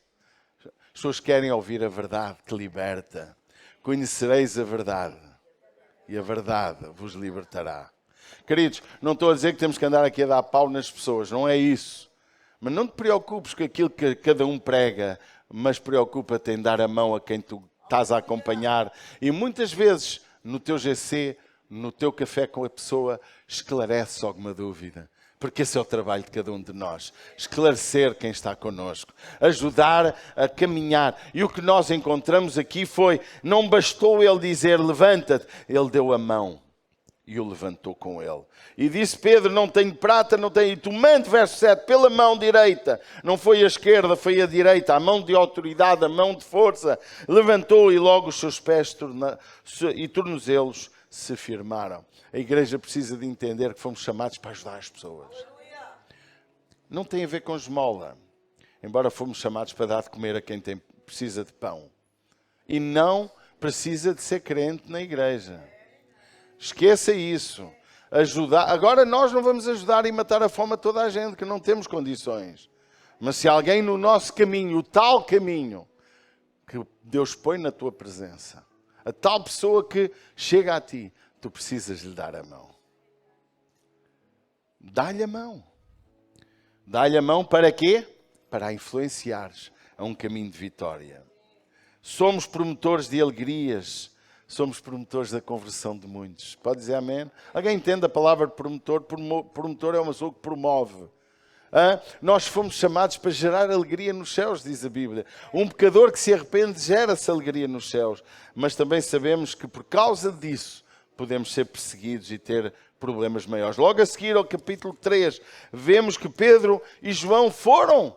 As pessoas querem ouvir a verdade que liberta. Conhecereis a verdade e a verdade vos libertará. Queridos, não estou a dizer que temos que andar aqui a dar pau nas pessoas, não é isso. Mas não te preocupes com aquilo que cada um prega, mas preocupa-te em dar a mão a quem tu estás a acompanhar. E muitas vezes, no teu GC, no teu café com a pessoa, esclarece alguma dúvida. Porque esse é o trabalho de cada um de nós. Esclarecer quem está connosco. Ajudar a caminhar. E o que nós encontramos aqui foi, não bastou ele dizer, levanta-te. Ele deu a mão. E o levantou com ele. E disse Pedro, não tenho prata, não tenho... E tomando, verso 7, pela mão direita. Não foi a esquerda, foi a direita. A mão de autoridade, a mão de força. Levantou e logo os seus pés e tornozelos se firmaram. A igreja precisa de entender que fomos chamados para ajudar as pessoas. Não tem a ver com esmola. Embora fomos chamados para dar de comer a quem precisa de pão. E não precisa de ser crente na igreja. Esqueça isso. Ajudar. Agora nós não vamos ajudar e matar a fome a toda a gente, que não temos condições. Mas se alguém no nosso caminho, o tal caminho que Deus põe na tua presença, a tal pessoa que chega a ti, tu precisas lhe dar a mão. Dá-lhe a mão. Dá-lhe a mão para quê? Para a influenciares a um caminho de vitória. Somos promotores de alegrias. somos promotores da conversão de muitos. Pode dizer amém? Alguém entende a palavra promotor? Promotor é uma pessoa que promove. Nós fomos chamados para gerar alegria nos céus, diz a Bíblia. Um pecador que se arrepende gera-se alegria nos céus. Mas também sabemos que por causa disso podemos ser perseguidos e ter problemas maiores. Logo a seguir ao capítulo 3, vemos que Pedro e João foram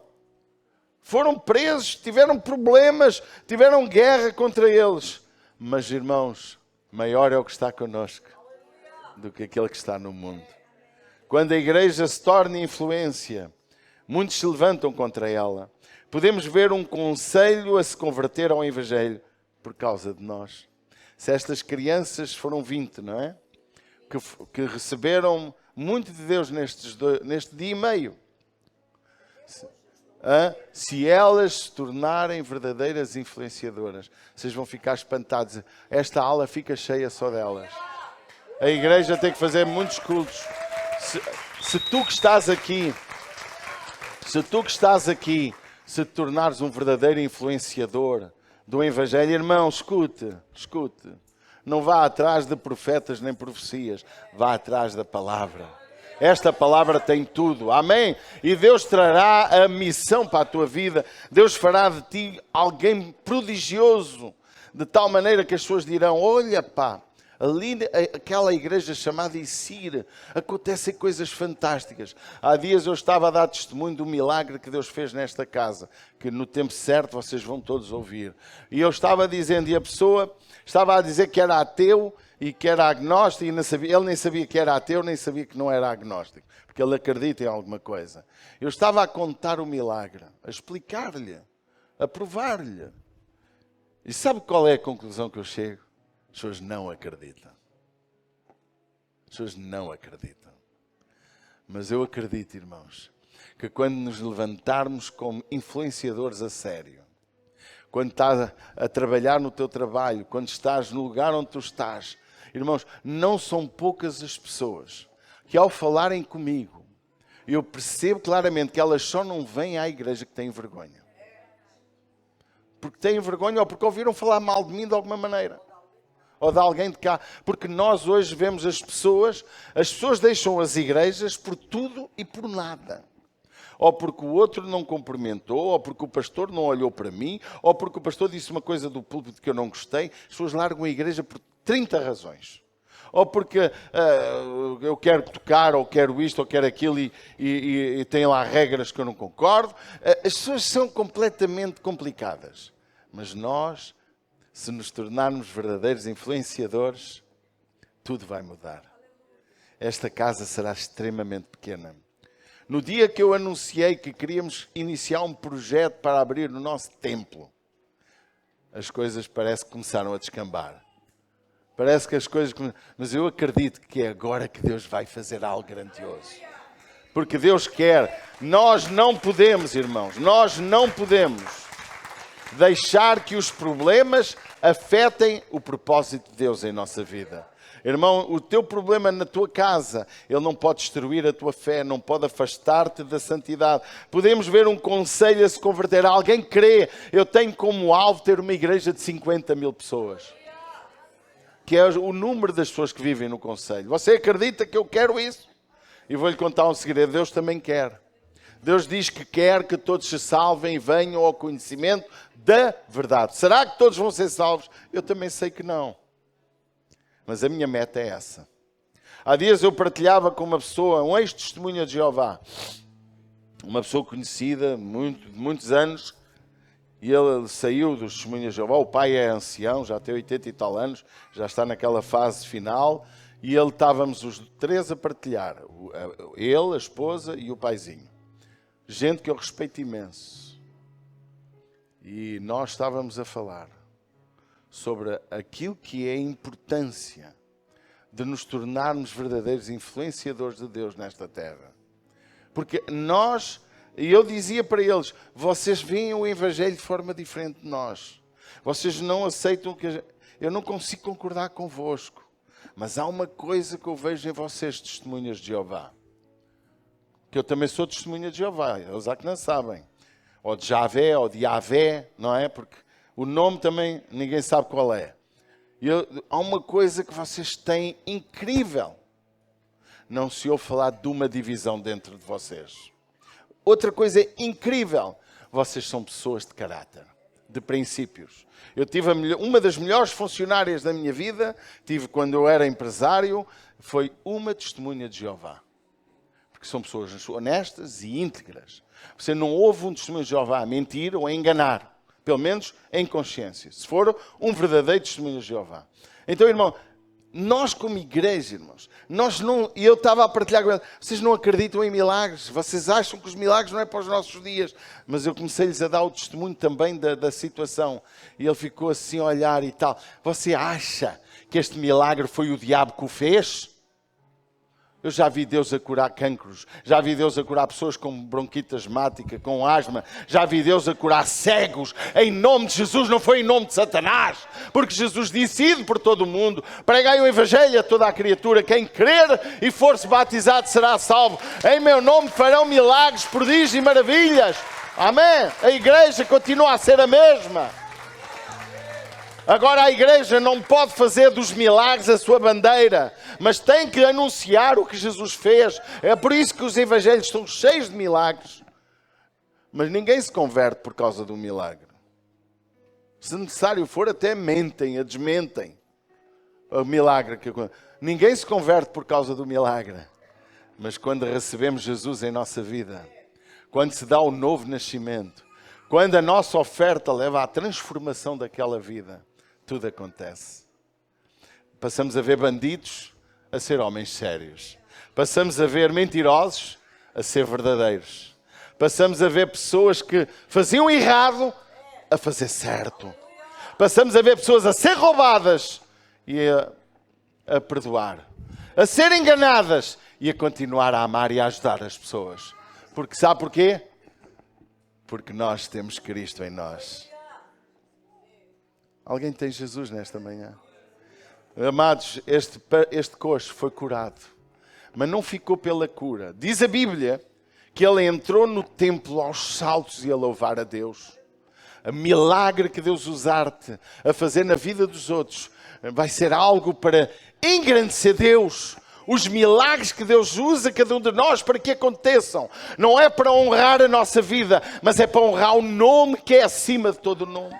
presos, tiveram problemas, tiveram guerra contra eles. Mas, irmãos, maior é o que está connosco do que aquele que está no mundo. Quando a igreja se torna influência, muitos se levantam contra ela. Podemos ver um conselho a se converter ao Evangelho por causa de nós. Se estas crianças foram 20, não é? Que receberam muito de Deus neste dia e meio. Se elas se tornarem verdadeiras influenciadoras, vocês vão ficar espantados. Esta aula fica cheia só delas. A igreja tem que fazer muitos cultos. Se tu que estás aqui, se te tornares um verdadeiro influenciador do Evangelho, irmão, escute. Não vá atrás de profetas nem profecias, vá atrás da palavra. Esta palavra tem tudo, amém? E Deus trará a missão para a tua vida. Deus fará de ti alguém prodigioso, de tal maneira que as pessoas dirão, olha pá, ali aquela igreja chamada Isir, acontecem coisas fantásticas. Há dias eu estava a dar testemunho do milagre que Deus fez nesta casa, que no tempo certo vocês vão todos ouvir. E eu estava dizendo, e a pessoa estava a dizer que era ateu, e que era agnóstico, e ele nem sabia que era ateu, nem sabia que não era agnóstico, porque ele acredita em alguma coisa. Eu estava a contar o milagre, a explicar-lhe, a provar-lhe. E sabe qual é a conclusão que eu chego? As pessoas não acreditam. As pessoas não acreditam. Mas eu acredito, irmãos, que quando nos levantarmos como influenciadores a sério, quando estás a trabalhar no teu trabalho, quando estás no lugar onde tu estás, irmãos, não são poucas as pessoas que ao falarem comigo, eu percebo claramente que elas só não vêm à igreja que têm vergonha. Porque têm vergonha ou porque ouviram falar mal de mim de alguma maneira. Ou de alguém de cá. Porque nós hoje vemos as pessoas deixam as igrejas por tudo e por nada. Ou porque o outro não cumprimentou, ou porque o pastor não olhou para mim, ou porque o pastor disse uma coisa do púlpito que eu não gostei. As pessoas largam a igreja por 30 razões. Ou porque eu quero tocar, ou quero isto, ou quero aquilo, e tem lá regras que eu não concordo. As pessoas são completamente complicadas. Mas nós, se nos tornarmos verdadeiros influenciadores, tudo vai mudar. Esta casa será extremamente pequena. No dia que eu anunciei que queríamos iniciar um projeto para abrir o nosso templo, as coisas parece que começaram a descambar. Parece que as coisas... Mas eu acredito que é agora que Deus vai fazer algo grandioso. Porque Deus quer. Nós não podemos, irmãos, nós não podemos deixar que os problemas afetem o propósito de Deus em nossa vida. Irmão, o teu problema na tua casa, ele não pode destruir a tua fé, não pode afastar-te da santidade. Podemos ver um conselho a se converter. Alguém crê, eu tenho como alvo ter uma igreja de 50 mil pessoas. Que é o número das pessoas que vivem no conselho. Você acredita que eu quero isso? E vou-lhe contar um segredo, Deus também quer. Deus diz que quer que todos se salvem e venham ao conhecimento da verdade. Será que todos vão ser salvos? Eu também sei que não. Mas a minha meta é essa. Há dias eu partilhava com uma pessoa, um ex-testemunha de Jeová, uma pessoa conhecida, muitos anos, e ele saiu dos testemunhas de Jeová. O pai é ancião, já tem 80 e tal anos, já está naquela fase final, e estávamos os três a partilhar, ele, a esposa e o paizinho. Gente que eu respeito imenso. E nós estávamos a falar sobre aquilo que é a importância de nos tornarmos verdadeiros influenciadores de Deus nesta terra. Porque nós, e eu dizia para eles, vocês veem o Evangelho de forma diferente de nós. Vocês não aceitam que... Eu não consigo concordar convosco. Mas há uma coisa que eu vejo em vocês, testemunhas de Jeová. Que eu também sou testemunha de Jeová, eles já que não sabem. Ou de Javé, ou de Yavé, não é? Porque o nome também ninguém sabe qual é. Há uma coisa que vocês têm incrível. Não se ouve falar de uma divisão dentro de vocês. Outra coisa incrível. Vocês são pessoas de caráter, de princípios. Eu tive uma das melhores funcionárias da minha vida, tive quando eu era empresário, foi uma testemunha de Jeová. Porque são pessoas honestas e íntegras. Você não ouve um testemunho de Jeová a mentir ou a enganar. Pelo menos em consciência. Se for um verdadeiro testemunho de Jeová. Então, irmão, nós como igreja, irmãos, e eu estava a partilhar com eles, vocês não acreditam em milagres, vocês acham que os milagres não é para os nossos dias, mas eu comecei-lhes a dar o testemunho também da situação, e ele ficou assim a olhar e tal. Você acha que este milagre foi o diabo que o fez? Eu já vi Deus a curar cancros, já vi Deus a curar pessoas com bronquite asmática, com asma, já vi Deus a curar cegos, em nome de Jesus, não foi em nome de Satanás, porque Jesus disse, ide por todo o mundo, pregai o Evangelho a toda a criatura, quem crer e for-se batizado será salvo, em meu nome farão milagres, prodígios e maravilhas, amém? A igreja continua a ser a mesma. Agora a igreja não pode fazer dos milagres a sua bandeira, mas tem que anunciar o que Jesus fez. É por isso que os evangelhos estão cheios de milagres. Mas ninguém se converte por causa do milagre. Se necessário for, até mentem, desmentem o milagre. Ninguém se converte por causa do milagre. Mas quando recebemos Jesus em nossa vida, quando se dá o novo nascimento, quando a nossa oferta leva à transformação daquela vida, tudo acontece. Passamos a ver bandidos a ser homens sérios. Passamos a ver mentirosos a ser verdadeiros. Passamos a ver pessoas que faziam errado a fazer certo. Passamos a ver pessoas a ser roubadas e a perdoar. A ser enganadas e a continuar a amar e a ajudar as pessoas. Porque sabe porquê? Porque nós temos Cristo em nós. Alguém tem Jesus nesta manhã? Amados, este coxo foi curado, mas não ficou pela cura. Diz a Bíblia que ele entrou no templo aos saltos e a louvar a Deus. O milagre que Deus usar-te a fazer na vida dos outros vai ser algo para engrandecer Deus. Os milagres que Deus usa cada um de nós para que aconteçam. Não é para honrar a nossa vida, mas é para honrar o nome que é acima de todo o nome.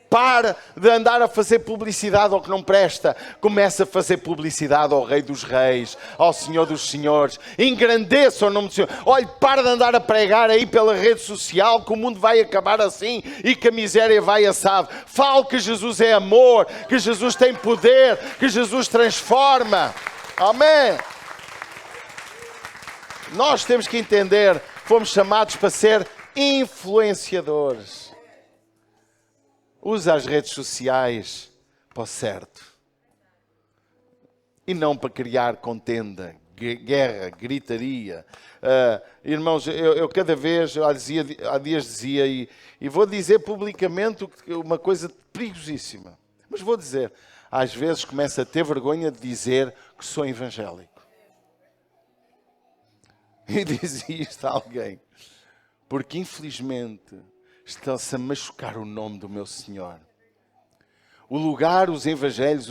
Para de andar a fazer publicidade ao que não presta. Começa a fazer publicidade ao Rei dos Reis, ao Senhor dos Senhores. Engrandeça o nome do Senhor. Olhe, para de andar a pregar aí pela rede social que o mundo vai acabar assim e que a miséria vai assado. Fale que Jesus é amor, que Jesus tem poder, que Jesus transforma. Amém. Nós temos que entender, fomos chamados para ser influenciadores. Usa as redes sociais para o certo. E não para criar contenda, guerra, gritaria. Irmãos, eu cada vez, há dias dizia, e vou dizer publicamente uma coisa perigosíssima. Mas vou dizer, às vezes começo a ter vergonha de dizer que sou evangélico. E dizia isto a alguém. Porque infelizmente está-se a machucar o nome do meu Senhor. O lugar, os evangelhos,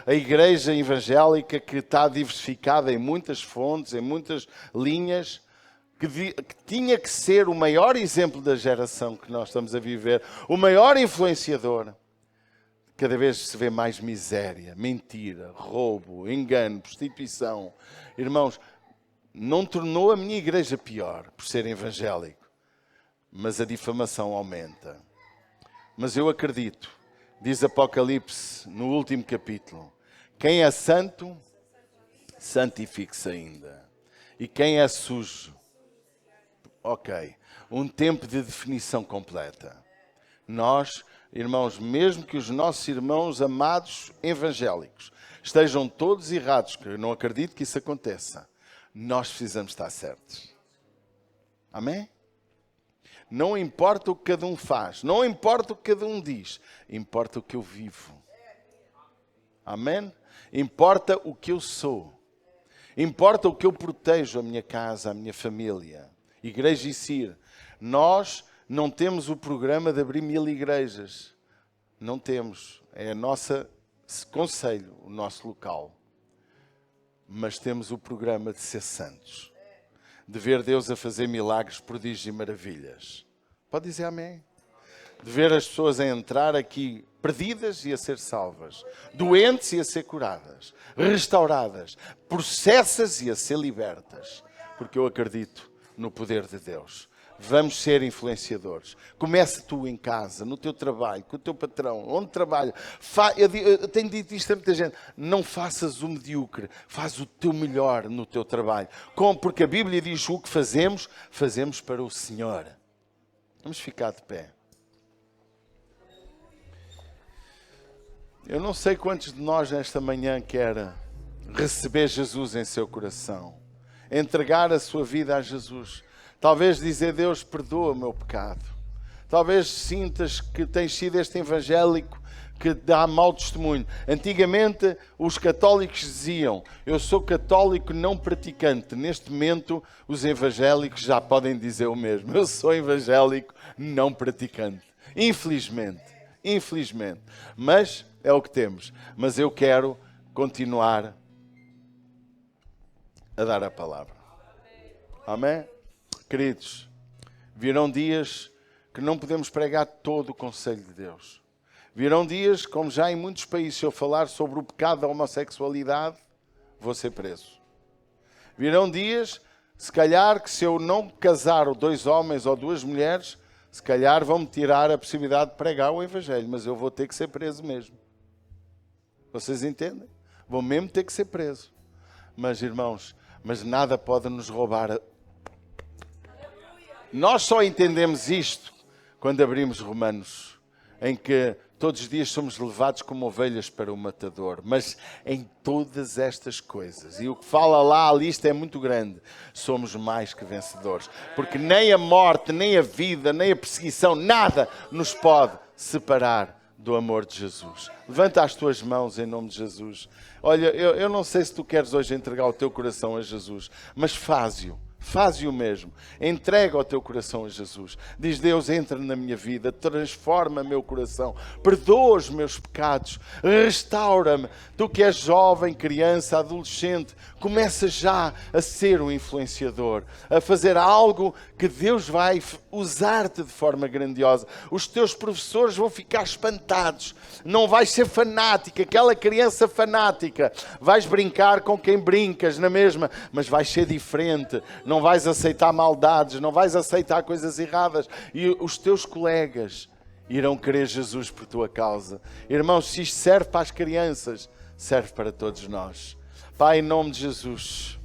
a igreja evangélica que está diversificada em muitas fontes, em muitas linhas, que tinha que ser o maior exemplo da geração que nós estamos a viver, o maior influenciador. Cada vez se vê mais miséria, mentira, roubo, engano, prostituição. Irmãos, não tornou a minha igreja pior por ser evangélico. Mas a difamação aumenta. Mas eu acredito, diz Apocalipse no último capítulo, quem é santo, santifique-se ainda. E quem é sujo, ok, um tempo de definição completa. Nós, irmãos, mesmo que os nossos irmãos amados evangélicos estejam todos errados, que eu não acredito que isso aconteça, nós precisamos estar certos. Amém? Não importa o que cada um faz, não importa o que cada um diz, importa o que eu vivo. Amém? Importa o que eu sou. Importa o que eu protejo, a minha casa, a minha família. Igreja e CIR. Nós não temos o programa de abrir 1000 igrejas. Não temos. É a nossa conselho, o nosso local. Mas temos o programa de ser santos. De ver Deus a fazer milagres, prodígios e maravilhas. Pode dizer amém? De ver as pessoas a entrar aqui perdidas e a ser salvas. Doentes e a ser curadas. Restauradas. Possessas e a ser libertas. Porque eu acredito no poder de Deus. Vamos ser influenciadores. Começa tu em casa, no teu trabalho, com o teu patrão, onde trabalha. Eu tenho dito isto a muita gente. Não faças o medíocre. Faz o teu melhor no teu trabalho. Porque a Bíblia diz o que fazemos, fazemos para o Senhor. Vamos ficar de pé. Eu não sei quantos de nós nesta manhã quer receber Jesus em seu coração. Entregar a sua vida a Jesus. Talvez dizer, Deus, perdoa o meu pecado. Talvez sintas que tens sido este evangélico que dá mau testemunho. Antigamente, os católicos diziam, eu sou católico não praticante. Neste momento, os evangélicos já podem dizer o mesmo. Eu sou evangélico não praticante. Infelizmente. Infelizmente. Mas é o que temos. Mas eu quero continuar a dar a palavra. Amém? Queridos, virão dias que não podemos pregar todo o conselho de Deus. Virão dias, como já em muitos países, se eu falar sobre o pecado da homossexualidade, vou ser preso. Virão dias, se calhar, que se eu não casar 2 homens ou 2 mulheres, se calhar vão-me tirar a possibilidade de pregar o Evangelho, mas eu vou ter que ser preso mesmo. Vocês entendem? Vou mesmo ter que ser preso. Mas, irmãos, mas nada pode nos roubar. Nós só entendemos isto quando abrimos Romanos, em que todos os dias somos levados como ovelhas para o matador. Mas em todas estas coisas, e o que fala lá, a lista é muito grande, somos mais que vencedores. Porque nem a morte, nem a vida, nem a perseguição, nada nos pode separar do amor de Jesus. Levanta as tuas mãos em nome de Jesus. Olha, eu não sei se tu queres hoje entregar o teu coração a Jesus, mas faz-o. Faz-o mesmo. Entrega o teu coração a Jesus. Diz, Deus, entra na minha vida, transforma meu coração, perdoa os meus pecados, restaura-me. Tu que és jovem, criança, adolescente, começa já a ser um influenciador, a fazer algo que Deus vai usar-te de forma grandiosa. Os teus professores vão ficar espantados. Não vais ser fanática, aquela criança fanática. Vais brincar com quem brincas na mesma, mas vais ser diferente. Não vais aceitar maldades, não vais aceitar coisas erradas. E os teus colegas irão querer Jesus por tua causa. Irmãos, se isto serve para as crianças, serve para todos nós. Pai, em nome de Jesus,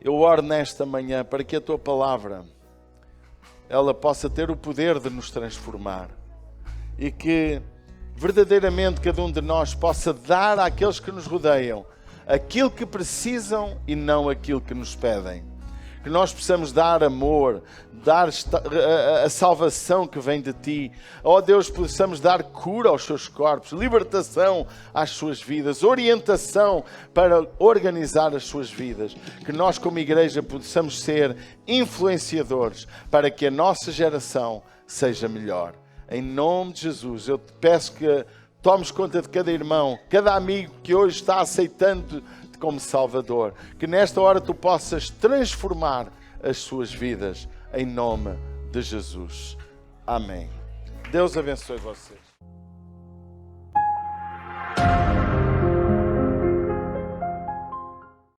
eu oro nesta manhã para que a tua palavra ela possa ter o poder de nos transformar. E que verdadeiramente cada um de nós possa dar àqueles que nos rodeiam aquilo que precisam e não aquilo que nos pedem. Que nós possamos dar amor, dar a salvação que vem de Ti. Ó Deus, possamos dar cura aos seus corpos, libertação às suas vidas, orientação para organizar as suas vidas. Que nós como igreja possamos ser influenciadores para que a nossa geração seja melhor. Em nome de Jesus, eu te peço que tomes conta de cada irmão, cada amigo que hoje está aceitando-te como Salvador. Que nesta hora tu possas transformar as suas vidas em nome de Jesus. Amém. Deus abençoe vocês.